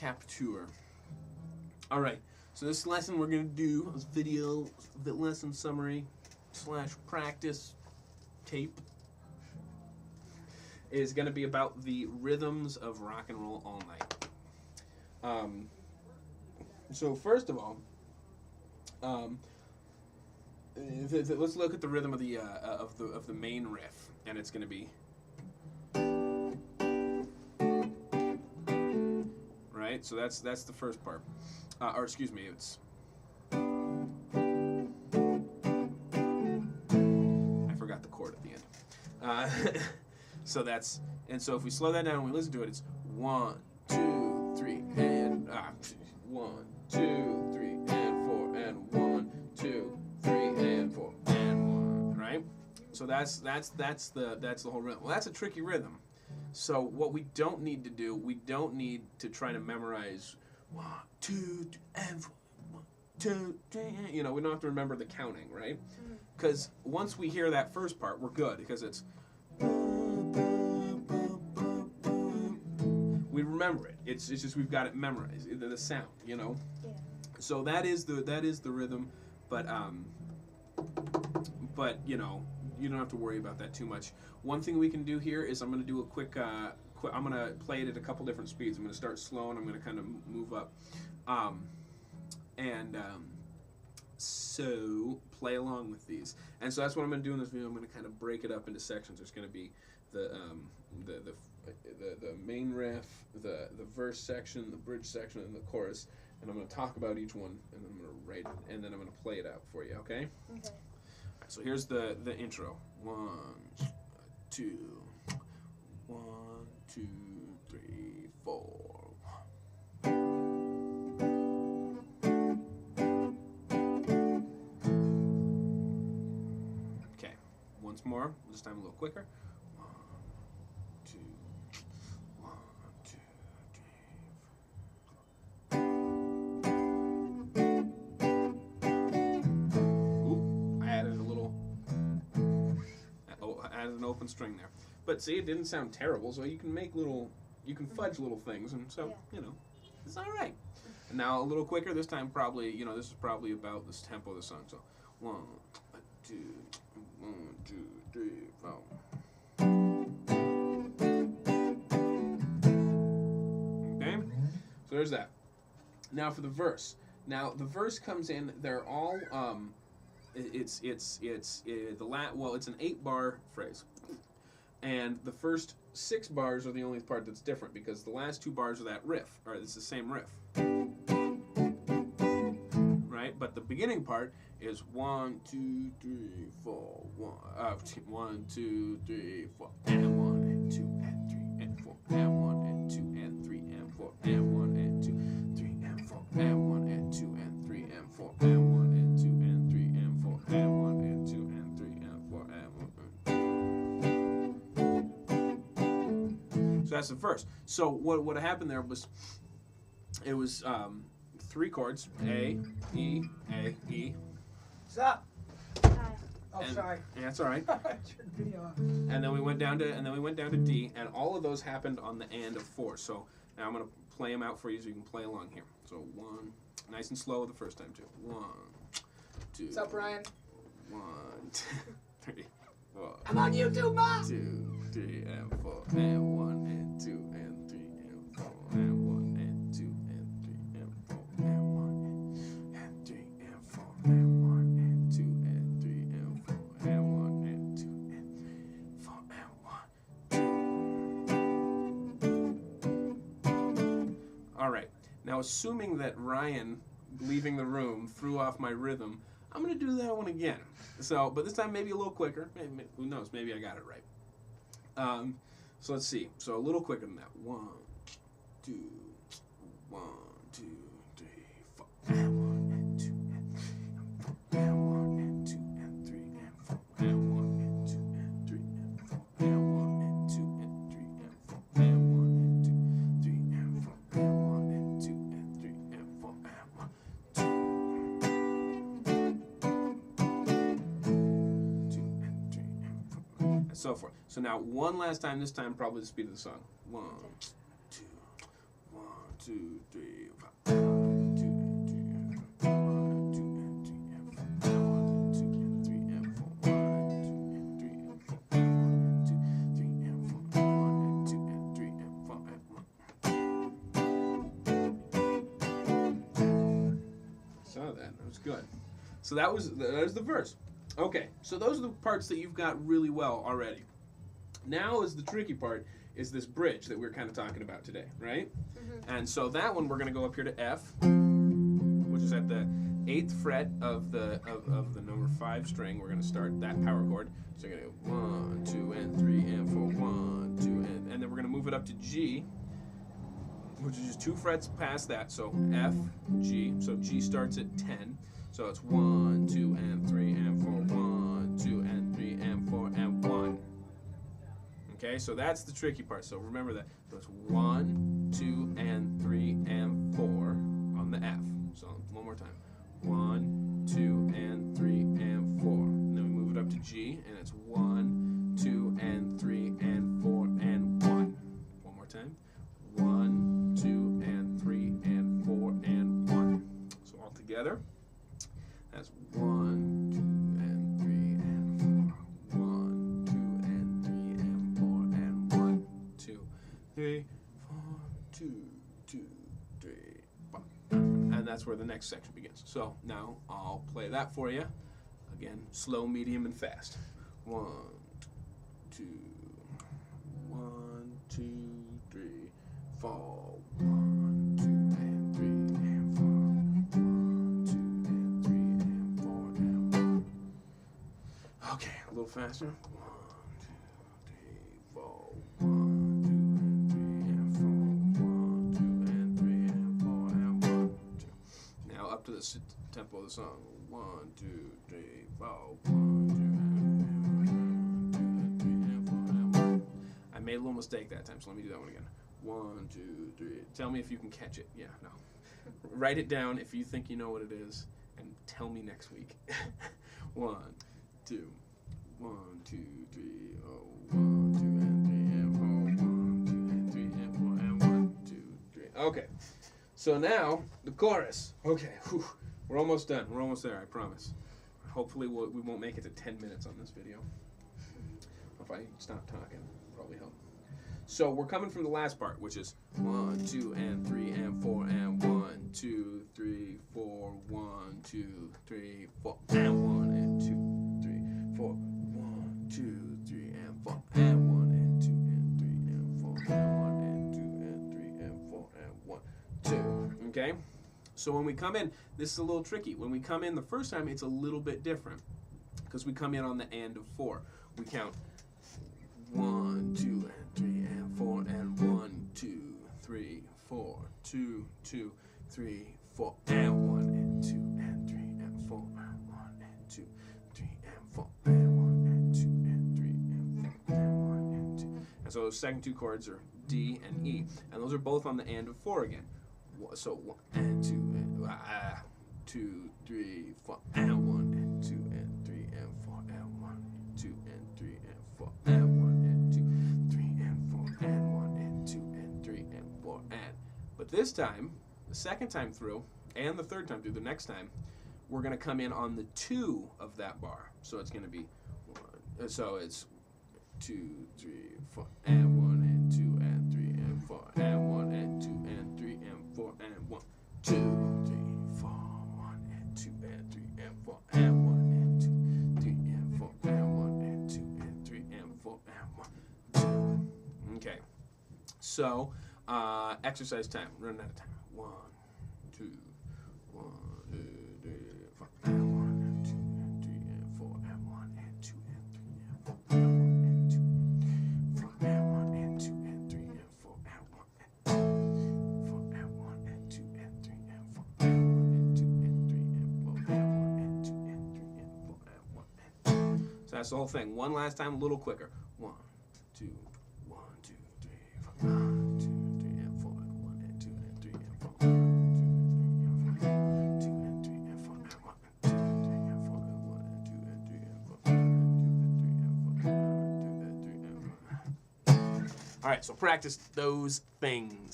Capture. All right. So this lesson we're gonna do is video lesson summary / practice tape is gonna be about the rhythms of rock and roll all night. So first of all, let's look at the rhythm of the main riff, and it's gonna be right. So that's the first part. Or excuse me, it's. I forgot the chord at the end. So that's, and so if we slow that down and we listen to it, it's 1, 2, 3, and 1, 2, 3, and 4, and 1, 2, 3, and 4, and 1. Right? So that's the whole rhythm. Well, that's a tricky rhythm. So what we don't need to do, we don't need to try to memorize 1, 2, and 4, 1, 2, 3. You know, we don't have to remember the counting, right? Because once we hear that first part, we're good because it's. We remember it. It's just we've got it memorized. The sound, you know. Yeah. So that is the rhythm, but you know, you don't have to worry about that too much. One thing we can do here is I'm going to do a quick. I'm going to play it at a couple different speeds. I'm going to start slow and I'm going to kind of move up, so play along with these. And so that's what I'm going to do in this video. I'm going to kind of break it up into sections. There's going to be the main riff, the verse section, the bridge section, and the chorus. And I'm going to talk about each one, and then I'm going to write it, and then I'm going to play it out for you. Okay? Okay. So here's the intro. 1, 2, 1, 2, 3, 4. Okay. Once more. This time a little quicker. 1, 2, 1, 2, 3, 4. Ooh, I added a little. Added an open string there. But see, it didn't sound terrible, so you can make you can fudge little things, and so, you know, it's all right. And now a little quicker, this time probably, you know, this is probably about this tempo of the song, so 1, 2, 1, 2, 3, 4. Okay? So there's that. Now for the verse. Now, the verse comes in, they're all, it's an 8-bar phrase, and the first 6 bars are the only part that's different because the last 2 bars are that riff, or it's the same riff, right? But the beginning part is 1, 2, 3, 4, 1, 2, 3, 4, and 1 and 2 and 3 and 4 and 1 and 2 and 3 and 4 and 1 and 2, 3 and 4 and 1 and 2 and 3 and 4 and 1 and 2 and 3 and 4 and 1 and 2 and 3 and 4 and 1. So that's the verse. So what happened there was, it was 3 chords: A, E, A, E. Stop. Hi. Oh, And- sorry. Yeah, that's all right. Turn the video off. And then we went down to D, and all of those happened on the and of 4. So now I'm gonna play them out for you so you can play along here. So 1, nice and slow the first time too. 1, 2. What's up, Ryan? 1, 2, 3, 4. I'm on YouTube, Ma! 2, 3, and 4, and 1, and 2, and 3, and 4, and 1, and 2, and 3, and 4, and 1, and 3, and 4, and 1, and 2, and 3, and 4, and 1, and 2, and 3, 4, and 1. All right. Now, assuming that Ryan, leaving the room, threw off my rhythm, I'm going to do that one again. So, but this time maybe a little quicker. Maybe, who knows? Maybe I got it right. So let's see. So a little quicker than that. 1, 2, 1, 2, 3, 4, and 1, and 2, and 3, and 4, and 1, and 2, and 3, and 4, and 1, and 2, and 3, and 4, and 1, and 2, and 3, and 4, and 1, and 2, 3, and 4, and 1, and 2, and 3, and 4, and 1, 2, 2, and 3, and 4, and so forth. So now one last time. This time probably the speed of the song. 1, 2, 1, 2, 3, 4. 1, 2, and 3, and 4. 1, 2, and 3, and 4. 1, 2, and 3, and 4. 1, 2, and 3, and 4. 1, 2, 3, and 4. 1, 2, and 3, and 4. Saw that. That was good. So that was the verse. Okay, so those are the parts that you've got really well already. Now is the tricky part, is this bridge that we're kind of talking about today, right? Mm-hmm. And so that one we're going to go up here to F, which is at the 8th fret of the number 5 string. We're going to start that power chord. So you're going to go 1, 2, and 3, and 4, 1, 2, and then we're going to move it up to G, which is just 2 frets past that. So F, G. So G starts at 10. So it's 1, 2, and 3, and 4, 1, 2, and 3, and 4, and 1. Okay, so that's the tricky part. So remember that. So it's 1, 2, and 3, and 4 on the F. So one more time. 1, 2, and 3, and 4. And then we move it up to G, and it's 1, 2, and 3, and 4, and 1. One more time. 1, 2, and 3, and 4, and 1. So all together. That's 1, 2, and 3, and 4. 1, 2, and 3, and 4, and 1, 2, 3, 4, 2, 2, 3, 4. And that's where the next section begins. So now I'll play that for you. Again, slow, medium, and fast. 1, 2, 1, 2, 3, 4. 1, 2, and 3, and 4. 1, 2, and 3, and 4, and 1. Okay, a little faster. 1, 2, 3, 4. 1, 2, and 3, and 4. 1, 2, and 3, and 4, and 1, 2. Now up to the tempo of the song. 1, 2, 3, 4. 1, 2, and 3, and 4, and 1. I made a little mistake that time, so let me do that one again. 1, 2, 3. Tell me if you can catch it. Yeah, no. Write it down if you think you know what it is, and tell me next week. 1, 2, 1, 2, 3. Oh, 1, 2, and 3, and 4. 1, 2, and 3, and 4, and 1, 2, 3. Okay. So now the chorus. Okay. Whew. We're almost done. We're almost there. I promise. Hopefully we won't make it to 10 minutes on this video. If I stop talking, probably help. So we're coming from the last part, which is 1, 2, and 3, and 4, and 1, 2, 3, 4, 1, 2, 3, 4, and 1, and 2, 3, 4, 1, 2, 3, and 4, and 1, and 2, and 3, and 4, and 1, and 2, and 3, and 4, and 1, 2. Okay? So when we come in, this is a little tricky. When we come in the first time, it's a little bit different because we come in on the and of 4. We count 1, 2, and 3, and 4, and 1, 2, 3, 4, 2, 2, 3, 4, and 1, and 2, and 3, and 4, and 1, and 2, 3, and 4, and 1, and 2, and 3, and 4, and 1, and 2. And so those second two chords are D and E, and those are both on the and of 4 again. So 1 and 2, and 2, 3, 4, and 1, and 2, and 3, and 4, and 1, and 2, and 3, and 4, and 1, and 2, 3, and 4, and 1, and 2, and 3, and 4, and. But this time, the second time through, and the third time through, the next time, we're going to come in on the 2 of that bar. So it's going to be 1. So it's 2, 3, 4, and 1, and 2, and 3, and 4, and 1, and 2, and 3, and 4, and 1, 2, 3, 4, 1, and 2, and 3, and 4, and 1, and 2, 3, and 4, and 1, and 2, and 3, and 4, and 1, 2. Okay. So, exercise time. Running out of time. 1, 2, 1, 2, 3, 4, and 1, and 2, and 3, and 4, and 1, and 2, and 3, and 4, and 1, and 2, and 4, and 1, and 2, and 3, and 4, and 1, and 4, and 1, and 2, and 3, and 4, and 1, and 2, and 3, and 4, and 1, and 2, and 3, and 4, and 1. So that's the whole thing. One last time, a little quicker. 1, 2, 1, 2, 3, 4, 1, 2, 3, and 4, and 1, and 2, and 3, and 4, 1, 2, and 3, and 4, 2, and 3, and 4, and 1, 2, and 3, and 4, and 1, and 2, and 3, and 4, and 2, and 3, and 4, and 2, and 3, and 4. All right, so practice those things.